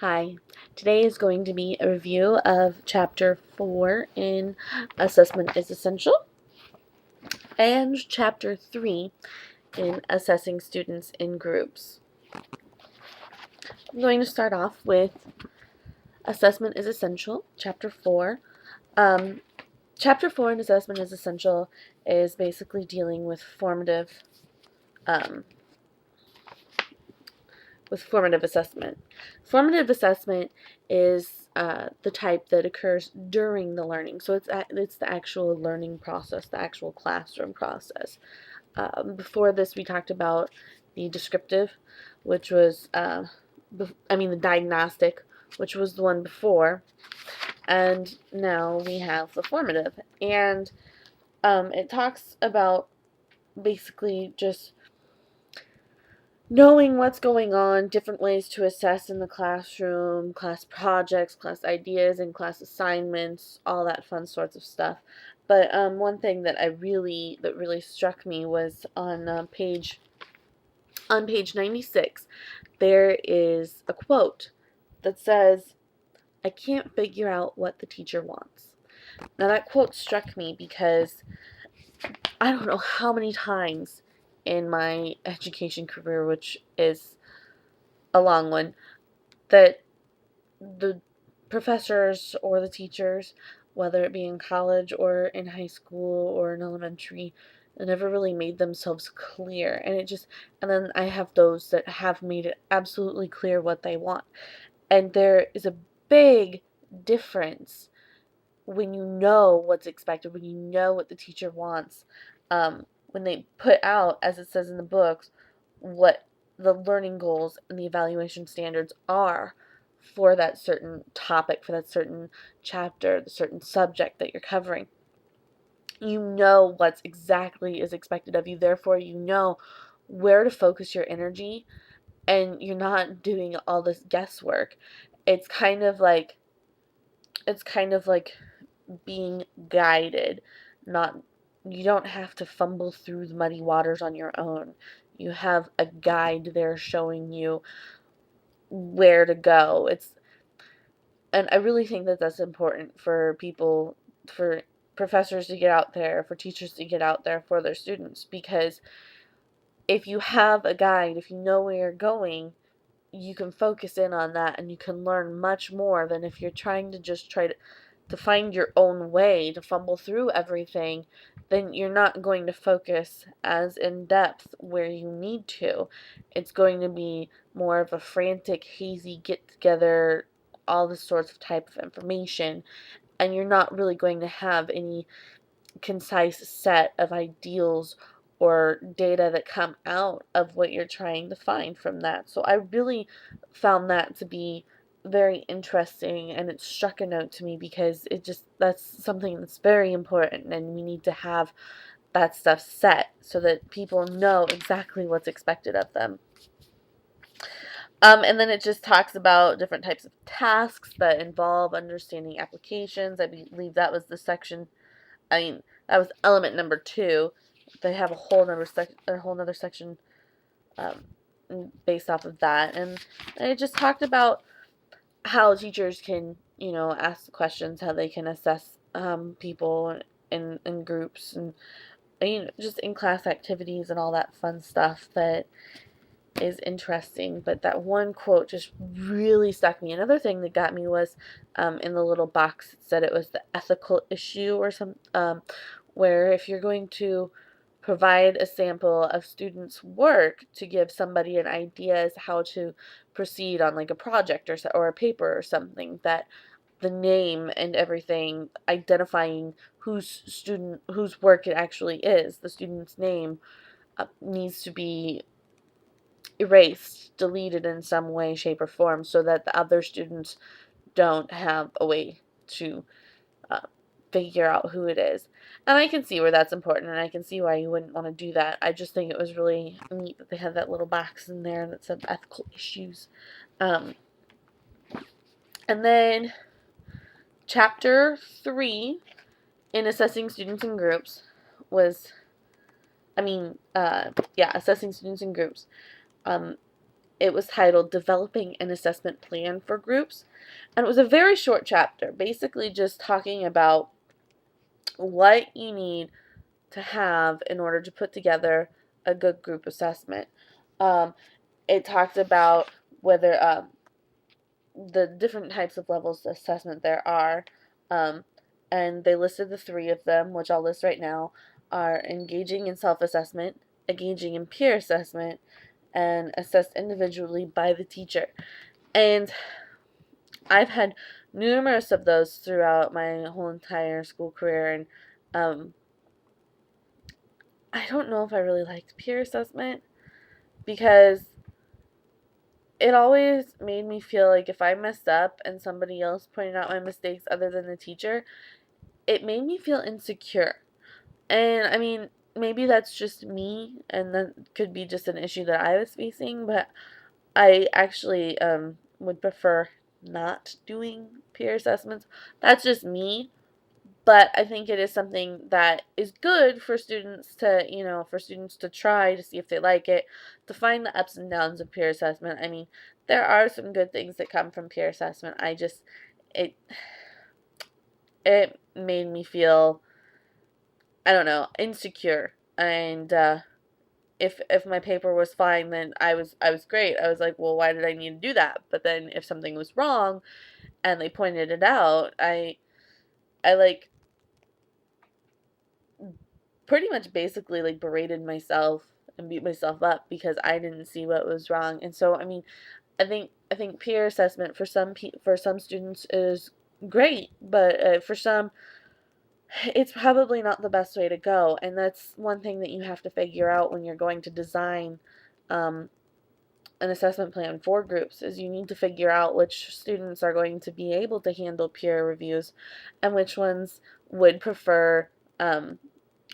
Hi, today is going to be a review of Chapter 4 in Assessment is Essential and Chapter 3 in Assessing Students in Groups. I'm going to start off with Assessment is Essential, Chapter 4. Um, Chapter 4 in Assessment is Essential is basically dealing um, with formative assessment. Formative assessment is the type that occurs during the learning. So it's the actual learning process, the actual classroom process. Before this, we talked about the descriptive, which was, the diagnostic, which was the one before. And now we have the formative. And it talks about basically just knowing what's going on, different ways to assess in the classroom, class projects, class ideas, and class assignments, all that fun sorts of stuff. But one thing that really struck me was on page 96. There is a quote that says, "I can't figure out what the teacher wants." Now that quote struck me because I don't know how many times in my education career, which is a long one, that the professors or the teachers, whether it be in college or in high school or in elementary, never really made themselves clear. And then I have those that have made it absolutely clear what they want. And there is a big difference when you know what's expected, when you know what the teacher wants, when they put out, as it says in the books, what the learning goals and the evaluation standards are for that certain topic, for that certain chapter, the certain subject that you're covering. You know what's exactly is expected of you, therefore you know where to focus your energy, and you're not doing all this guesswork. It's kind of like it's kind of like being guided, not you don't have to fumble through the muddy waters on your own. You have a guide there showing you where to go. And I really think that that's important for people, for professors to get out there, for teachers to get out there for their students, because if you have a guide, if you know where you're going, you can focus in on that and you can learn much more than if you're trying to just to find your own way, to fumble through everything. Then you're not going to focus as in depth where you need to. It's going to be more of a frantic, hazy get together, all this sorts of type of information, and you're not really going to have any concise set of ideals or data that come out of what you're trying to find from that. So I really found that to be very interesting, and it struck a note to me because that's something that's very important, and we need to have that stuff set so that people know exactly what's expected of them. And then it just talks about different types of tasks that involve understanding applications. I believe that was the section. I mean, that was element number 2. They have a whole other section um, based off of that, and it just talked about how teachers can, ask questions, how they can assess people in groups, and just in class activities and all that fun stuff that is interesting. But that one quote just really stuck me. Another thing that got me was in the little box it said it was the ethical issue or some where if you're going to provide a sample of students' work to give somebody an idea as how to proceed on like a project or a paper or something, that the name and everything identifying whose work it actually is, the student's name, needs to be erased, deleted in some way, shape, or form so that the other students don't have a way to uh, figure out who it is. And I can see where that's important, and I can see why you wouldn't want to do that. I just think it was really neat that they had that little box in there that said ethical issues. Um, and then chapter 3 in assessing students in groups was, assessing students in groups. Um, it was titled Developing an Assessment Plan for Groups. And it was a very short chapter, basically just talking about what you need to have in order to put together a good group assessment. Um, it talked about whether the different types of levels of assessment there are, um, and they listed the three of them, which I'll list right now, are engaging in self-assessment, engaging in peer assessment, and assessed individually by the teacher. And I've had numerous of those throughout my whole entire school career, and um, I don't know if I really liked peer assessment because it always made me feel like if I messed up and somebody else pointed out my mistakes other than the teacher, it made me feel insecure. And I mean, maybe that's just me, and that could be just an issue that I was facing, but I actually would prefer not doing peer assessments. That's just me, but I think it is something that is good for students to, for students to try to see if they like it, to find the ups and downs of peer assessment. I mean, there are some good things that come from peer assessment. It, it made me feel, I don't know, insecure. And, if my paper was fine, then I was great. I was like, well, why did I need to do that? But then if something was wrong and they pointed it out, I like pretty much basically like berated myself and beat myself up because I didn't see what was wrong. And so I mean, I think peer assessment for some students is great, but for some it's probably not the best way to go. And that's one thing that you have to figure out when you're going to design um, an assessment plan for groups is you need to figure out which students are going to be able to handle peer reviews and which ones would prefer um,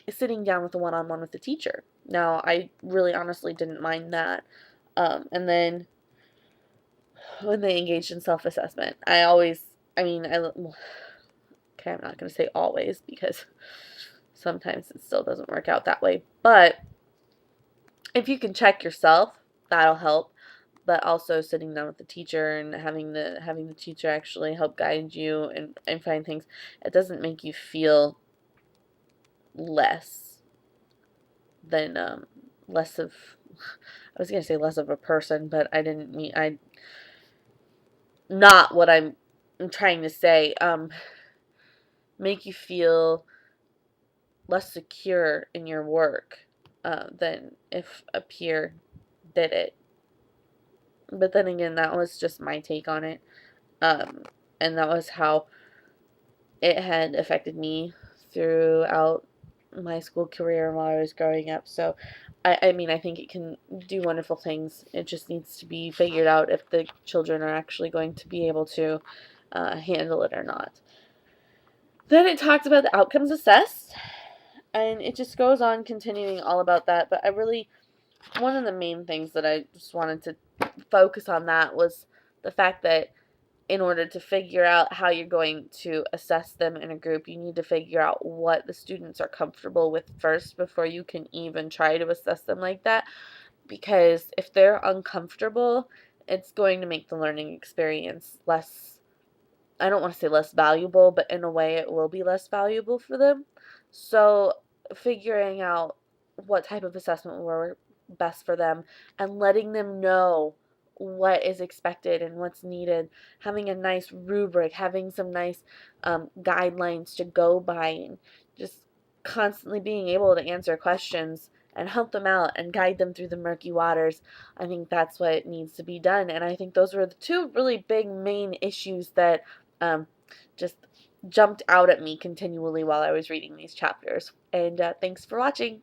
sitting down with a one-on-one with the teacher. Now, I really honestly didn't mind that. And then when they engaged in self-assessment, I mean, okay, I'm not going to say always because sometimes it still doesn't work out that way. But if you can check yourself, that'll help. But also sitting down with the teacher and having the teacher actually help guide you and find things, it doesn't make you feel less than less of I was gonna say less of a person, but I didn't mean I not what I'm trying to say. Make you feel less secure in your work than if a peer did it. But then again, that was just my take on it, um, and that was how it had affected me throughout my school career while I was growing up. So, I mean, I think it can do wonderful things. It just needs to be figured out if the children are actually going to be able to handle it or not. Then it talks about the outcomes assessed, and it just goes on continuing all about that. But one of the main things that I just wanted to focus on that was the fact that in order to figure out how you're going to assess them in a group, you need to figure out what the students are comfortable with first before you can even try to assess them like that. Because if they're uncomfortable, it's going to make the learning experience less, I don't want to say less valuable, but in a way it will be less valuable for them. So figuring out what type of assessment will work best for them and letting them know what is expected and what's needed, having a nice rubric, having some nice guidelines to go by, and just constantly being able to answer questions and help them out and guide them through the murky waters. I think that's what needs to be done. And I think those were the two really big main issues that um, just jumped out at me continually while I was reading these chapters. And thanks for watching.